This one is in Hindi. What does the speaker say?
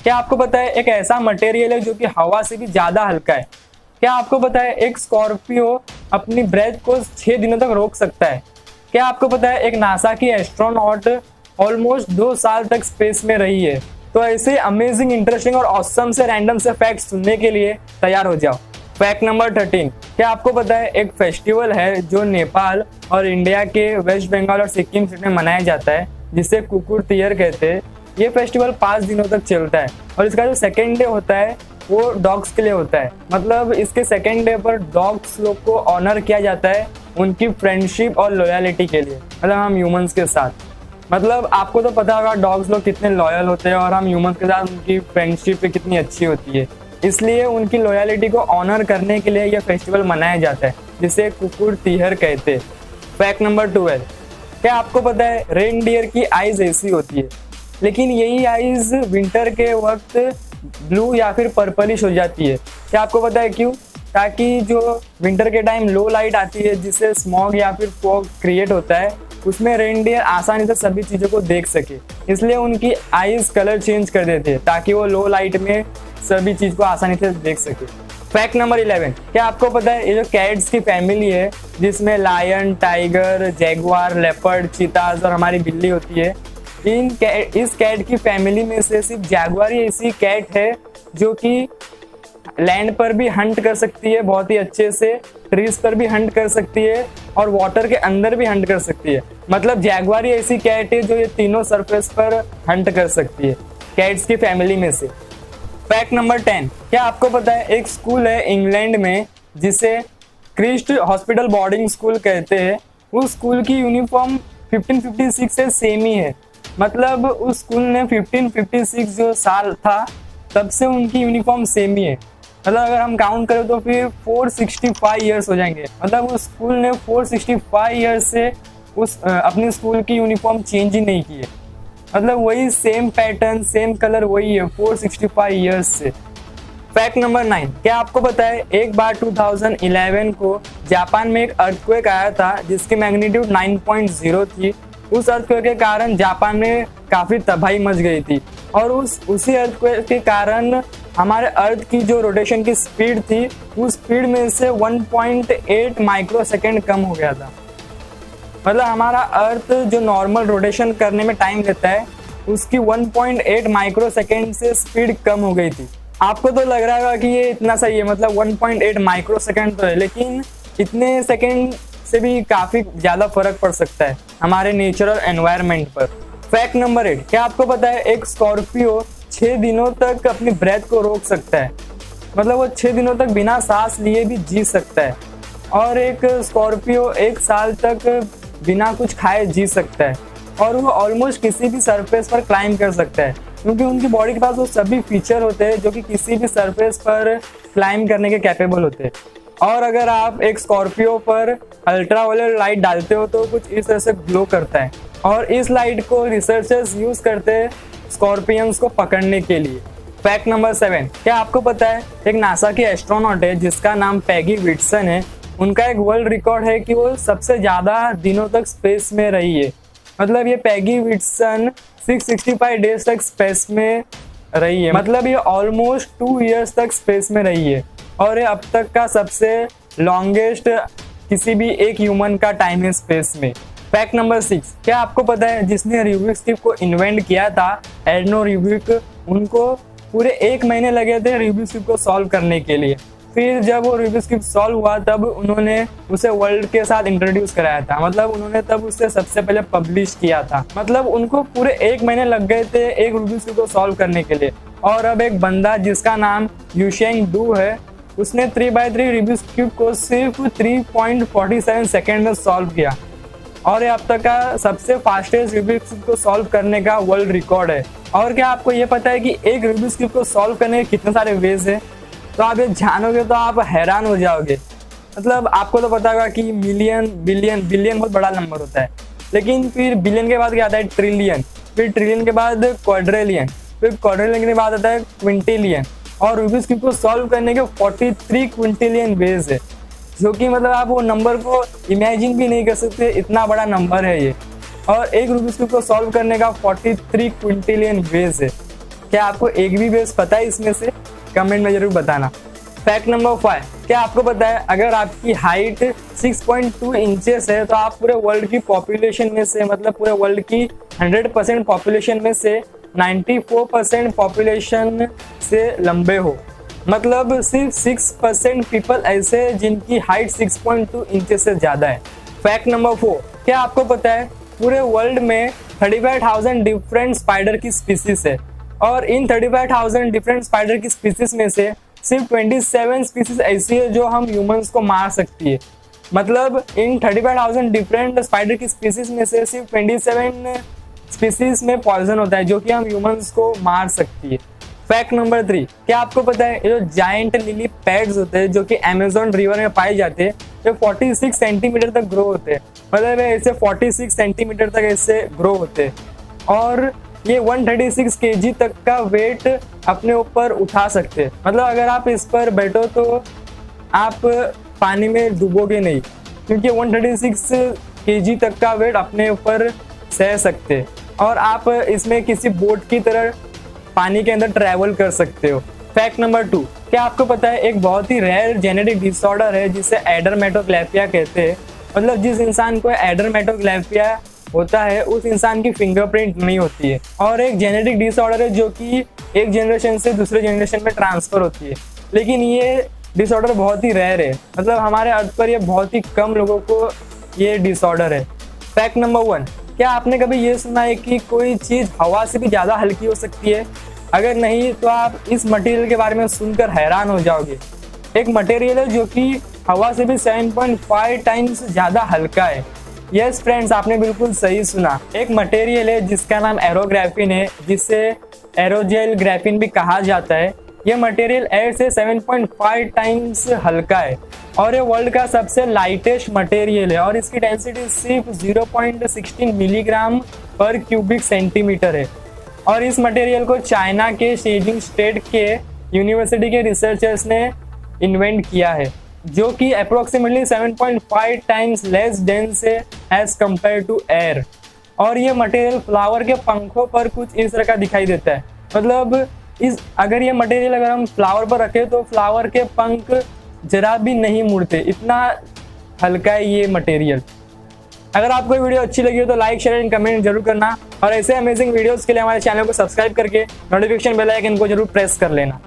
क्या आपको पता है एक ऐसा मटेरियल है जो कि हवा से भी ज्यादा हल्का है? क्या आपको पता है एक स्कॉर्पियो अपनी ब्रेथ को 6 दिनों तक रोक सकता है? क्या आपको पता है एक नासा की एस्ट्रोनॉट ऑलमोस्ट 2 साल तक स्पेस में रही है? तो ऐसे अमेजिंग, इंटरेस्टिंग और ऑसम से रैंडम से फैक्ट्स सुनने के लिए तैयार हो जाओ। फैक्ट नंबर 13, क्या आपको पता है एक फेस्टिवल है जो नेपाल और इंडिया के वेस्ट बंगाल और सिक्किम स्टेट में मनाया जाता है, जिसे कुकुर तियर कहते हैं। ये फेस्टिवल 5 दिनों तक चलता है और इसका जो सेकेंड डे होता है वो डॉग्स के लिए होता है। मतलब इसके सेकेंड डे पर डॉग्स लोग को ऑनर किया जाता है उनकी फ्रेंडशिप और लॉयलिटी के लिए, मतलब हम ह्यूमंस के साथ। मतलब आपको तो पता होगा डॉग्स लोग कितने लॉयल होते हैं और हम ह्यूमंस के साथ उनकी फ्रेंडशिप कितनी अच्छी होती है, इसलिए उनकी लॉयलिटी को ऑनर करने के लिए यह फेस्टिवल मनाया जाता है, जिसे कुकुर तिहर कहते हैं। फैक्ट नंबर 12, क्या आपको पता है रेनडियर की आइज ऐसी होती है, लेकिन यही आइज विंटर के वक्त ब्लू या फिर पर्पलिश हो जाती है। क्या आपको पता है क्यों? ताकि जो विंटर के टाइम लो लाइट आती है जिससे स्मॉग या फिर फॉग क्रिएट होता है, उसमें रेनडियर आसानी से सभी चीज़ों को देख सके, इसलिए उनकी आइज कलर चेंज कर देते हैं ताकि वो लो लाइट में सभी चीज़ को आसानी से देख सके। फैक्ट नंबर 11, क्या आपको पता है ये जो कैट्स की फैमिली है जिसमें लायन, टाइगर, जैगुआर, लेपर्ड, चीताज और हमारी बिल्ली होती है, इस कैट की फैमिली में से सिर्फ जैगुआर ही ऐसी कैट है जो कि लैंड पर भी हंट कर सकती है बहुत ही अच्छे से, ट्रीज पर भी हंट कर सकती है और वाटर के अंदर भी हंट कर सकती है। मतलब जैगुआर ही ऐसी कैट है जो ये तीनों सरफेस पर हंट कर सकती है कैट्स की फैमिली में से। फैक्ट नंबर 10, क्या आपको पता है एक स्कूल है इंग्लैंड में जिसे क्रिस्ट हॉस्पिटल बोर्डिंग स्कूल कहते हैं, उस स्कूल की यूनिफॉर्म 1556 से सेम ही है। मतलब उस स्कूल ने 1556 जो साल था तब से उनकी यूनिफॉर्म सेम ही है। मतलब अगर हम काउंट करें तो फिर 465 ईयर्स हो जाएंगे। मतलब उस स्कूल ने 465 ईयर्स से उस अपनी स्कूल की यूनिफॉर्म चेंज ही नहीं की है। मतलब वही सेम पैटर्न, सेम कलर वही है 465 ईयर्स से। फैक्ट नंबर 9, क्या आपको पता है एक बार 2011 को जापान में एक अर्थक्वेक आया था जिसकी मैग्नीट्यूड 9.0 थी। उस अर्थक्वेक के कारण जापान में काफी तबाही मच गई थी और उसी अर्थक्वेक के कारण हमारे अर्थ की जो रोटेशन की स्पीड थी उस स्पीड में से 1.8 माइक्रो सेकेंड कम हो गया था। मतलब हमारा अर्थ जो नॉर्मल रोटेशन करने में टाइम लेता है उसकी 1.8 माइक्रो सेकेंड से स्पीड कम हो गई थी। आपको तो लग रहा होगा कि ये इतना सही है, मतलब 1.8 माइक्रो सेकेंड तो है, लेकिन इतने सेकेंड से भी काफी ज्यादा फर्क पड़ सकता है हमारे नेचर और एनवायरनमेंट पर। फैक्ट नंबर 8, क्या आपको पता है एक स्कॉर्पियो 6 दिनों तक अपनी ब्रेथ को रोक सकता है। मतलब वो 6 दिनों तक बिना सांस लिए भी जी सकता है और एक स्कॉर्पियो 1 साल तक बिना कुछ खाए जी सकता है और वो ऑलमोस्ट किसी भी सरफेस पर क्लाइंब कर सकता है क्योंकि उनकी बॉडी के पास वो सभी फीचर होते हैं जो कि किसी भी सरफेस पर क्लाइंब करने के कैपेबल होते हैं। और अगर आप एक स्कॉर्पियो पर अल्ट्रावायलेट लाइट डालते हो तो कुछ इस तरह से ग्लो करता है और इस लाइट को रिसर्चर्स यूज करते हैं स्कॉर्पियंस को पकड़ने के लिए। फैक्ट नंबर 7, क्या आपको पता है एक नासा की एस्ट्रोनॉट है जिसका नाम पैगी विटसन है। उनका एक वर्ल्ड रिकॉर्ड है कि वो सबसे ज्यादा दिनों तक स्पेस में रही है। मतलब ये पैगी विटसन 665 डेज तक स्पेस में रही है। मतलब ये ऑलमोस्ट 2 इयर्स तक स्पेस में रही है और ये अब तक का सबसे लॉन्गेस्ट किसी भी एक ह्यूमन का टाइम है स्पेस में। फैक्ट नंबर 6, क्या आपको पता है जिसने रूबिक्स क्यूब को इन्वेंट किया था एडनो रूबिक, उनको पूरे 1 महीने लगे थे रूबिक्स क्यूब को सॉल्व करने के लिए। फिर जब वो रूबिक्स क्यूब सॉल्व हुआ तब उन्होंने उसे वर्ल्ड के साथ इंट्रोड्यूस कराया था। मतलब उन्होंने तब उसे सबसे पहले पब्लिश किया था। मतलब उनको पूरे 1 महीने लग गए थे एक रूबिक्स क्यूब को सॉल्व करने के लिए। और अब एक बंदा जिसका नाम यूशेंग डू है, उसने 3x3 रूबिक्स क्यूब को सिर्फ 3.47 सेकेंड में सॉल्व किया और ये अब तक का सबसे फास्टेस्ट रूबिक्स क्यूब को सॉल्व करने का वर्ल्ड रिकॉर्ड है। और क्या आपको ये पता है कि एक रूबिक्स क्यूब को सॉल्व करने के कितने सारे वेज है? तो आप ये जानोगे तो आप हैरान हो जाओगे। मतलब आपको तो पता होगा कि मिलियन, बिलियन, बिलियन बहुत बड़ा नंबर होता है, लेकिन फिर बिलियन के बाद क्या आता है? ट्रिलियन। फिर ट्रिलियन के बाद क्वाड्रिलियन, फिर क्वाड्रिलियन के बाद आता है क्विंटिलियन और रूबिक्स क्यूब को सॉल्व करने के 43 क्विंटिलियन वेज है, जो कि मतलब आप वो नंबर को इमेजिन भी नहीं कर सकते, इतना बड़ा नंबर है ये। और एक रूबिक्स क्यूब को सॉल्व करने का 43 क्विंटिलियन वेज है। क्या आपको एक भी बेस पता है इसमें से? कमेंट में जरूर बताना। फैक्ट नंबर 5, क्या आपको पता है अगर आपकी हाइट 6.2 इंचेस है तो आप पूरे वर्ल्ड की पॉपुलेशन में से, मतलब पूरे वर्ल्ड की 100% पॉपुलेशन में से 94% पॉपुलेशन से लंबे हो। मतलब सिर्फ 6% पीपल ऐसे जिनकी हाइट 6.2 इंचेस से ज़्यादा है। फैक्ट नंबर 4, क्या आपको पता है पूरे वर्ल्ड में 35,000 डिफरेंट स्पाइडर की स्पीसीज है और इन 35,000 डिफरेंट स्पाइडर की स्पीसीज में से सिर्फ 27 स्पीसीज ऐसी है जो हम ह्यूमंस को मार सकती है। मतलब इन 35,000 डिफरेंट स्पाइडर की स्पीसीज में से सिर्फ 27 स्पीसीज में पॉइजन होता है जो कि हम ह्यूमंस को मार सकती है। फैक्ट नंबर 3, क्या आपको पता है ये जो जायंट लिली पैड्स होते हैं जो कि अमेजोन रिवर में पाए जाते हैं, ये 46 सेंटीमीटर तक ग्रो होते हैं। मतलब ऐसे 46 सेंटीमीटर तक ऐसे ग्रो होते हैं और ये 136 kg तक का वेट अपने ऊपर उठा सकते हैं। मतलब अगर आप इस पर बैठो तो आप पानी में डूबोगे नहीं, क्योंकि 136 kg तक का वेट अपने ऊपर सह सकते हैं और आप इसमें किसी बोट की तरह पानी के अंदर ट्रैवल कर सकते हो। फैक्ट नंबर 2, क्या आपको पता है एक बहुत ही रेयर जेनेटिक डिसऑर्डर है जिसे एडरमेटोग्लाइफिया कहते हैं। मतलब जिस इंसान को एडरमेटोग्लाइफिया होता है उस इंसान की फिंगरप्रिंट नहीं होती है और एक जेनेटिक डिसऑर्डर है जो कि एक जनरेशन से दूसरे जनरेशन में ट्रांसफर होती है। लेकिन ये डिसऑर्डर बहुत ही रेयर है, मतलब हमारे अर्थ पर ये बहुत ही कम लोगों को ये डिसऑर्डर है। फैक्ट नंबर 1, क्या आपने कभी ये सुना है कि कोई चीज़ हवा से भी ज़्यादा हल्की हो सकती है? अगर नहीं तो आप इस मटेरियल के बारे में सुनकर हैरान हो जाओगे। एक मटेरियल है जो कि हवा से भी 7.5 टाइम्स ज़्यादा हल्का है। यस फ्रेंड्स, आपने बिल्कुल सही सुना। एक मटेरियल है जिसका नाम एरोग्राफिन है, जिसे एरोजेल ग्राफिन भी कहा जाता है। यह मटेरियल एयर से 7.5 टाइम्स हल्का है और ये वर्ल्ड का सबसे लाइटेस्ट मटेरियल है और इसकी डेंसिटी सिर्फ 0.16 मिलीग्राम पर क्यूबिक सेंटीमीटर है। और इस मटेरियल को चाइना के शेजिंग स्टेट के यूनिवर्सिटी के रिसर्चर्स ने इन्वेंट किया है, जो कि अप्रोक्सीमेटली 7.5 टाइम्स लेस डेंस है एज कम्पेयर टू एयर। और ये मटेरियल फ्लावर के पंखों पर कुछ इस तरह का दिखाई देता है। मतलब अगर ये मटेरियल अगर हम फ्लावर पर रखें तो फ्लावर के पंख जरा भी नहीं मुड़ते, इतना हल्का है ये मटेरियल। अगर आपको ये वीडियो अच्छी लगी हो तो लाइक, शेयर एंड कमेंट जरूर करना और ऐसे अमेजिंग वीडियोस के लिए हमारे चैनल को सब्सक्राइब करके नोटिफिकेशन बेल आइकन को जरूर प्रेस कर लेना।